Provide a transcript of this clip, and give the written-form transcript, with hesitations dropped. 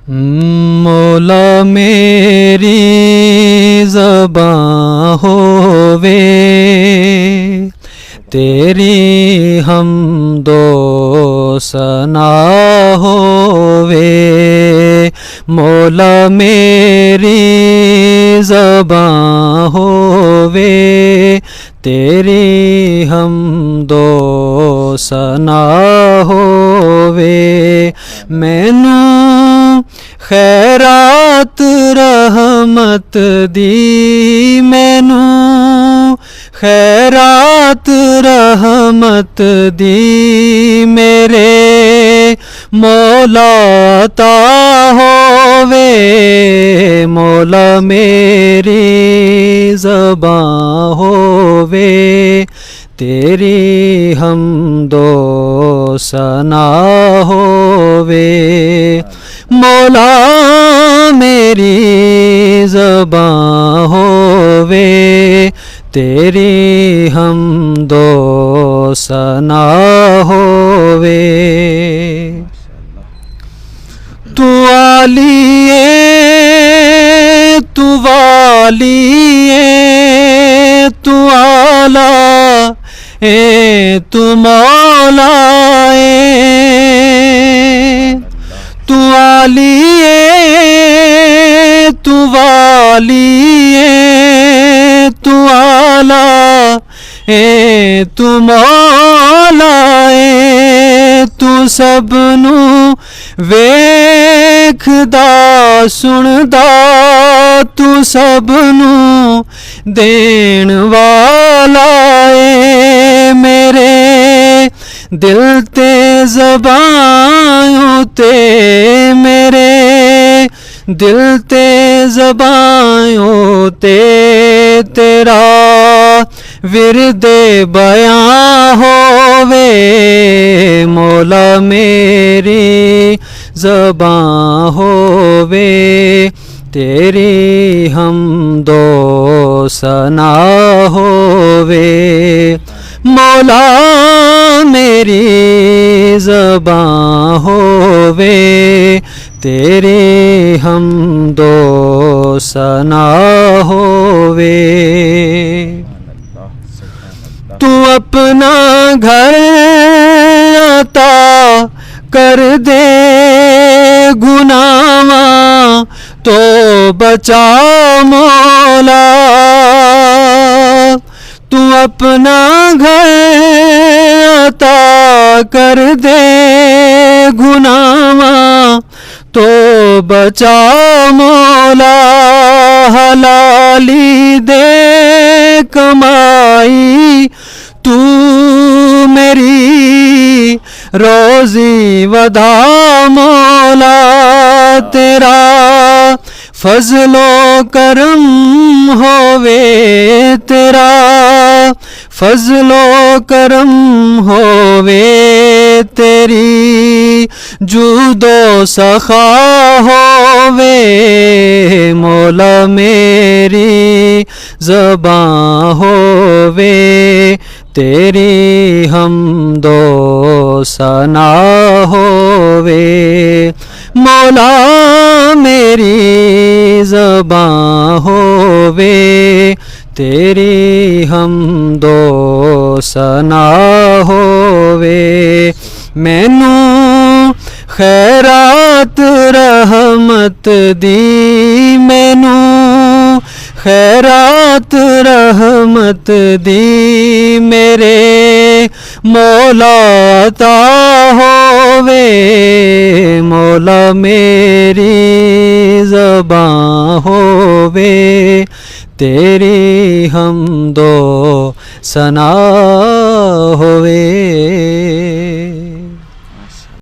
मौला मेरी ज़बां होवे तेरी हमदो सना होवे। मौला मेरी ज़बां होवे तेरी हमदो सना होवे। मैनू खैरात रहमत दी मैनू खैरात रहमत दी मेरे मौला ता होवे। मौला मेरी ज़बां होवे तेरी हमदो सना होवे। मौला मेरी ज़बां होवे तेरी हमदो सना होवे। तू आलिए तू वालिए तू आला तू मौला तू आलिए तू वालिए तू आला तू मौला तू सबनू वेखदा सुनदा तू सबनू देण वाला मेरे दिल ते ज़बां ते मेरे दिल ते ज़बां ते तेरा विरदे बयां होवे। मौला मेरी ज़बां होवे तेरी हमदो सना होवे। मौला मेरी ज़बां होवे तेरी हमदो सना होवे। तू अपना घर अता कर दे गुनावा तो बचा मौला। तू अपना घर अता कर दे गुनावा तो बचा मौला। हलाली दे कमाई तू मेरी रोज़ी वधा मौला। तेरा फजलो करम होवे तेरा फजलो करम होवे तेरी जूदो सखा होवे। मौला मेरी ज़बां होवे तेरी हमदो सना होवे। मौला मेरी ज़बां होवे तेरी हमदो सना होवे। मैनू खैरात रहमत दी मैनू खैरात रहमत दी मेरे मौला ता होवे। मौला मेरी ज़बां होवे तेरी हमदो सना होवे।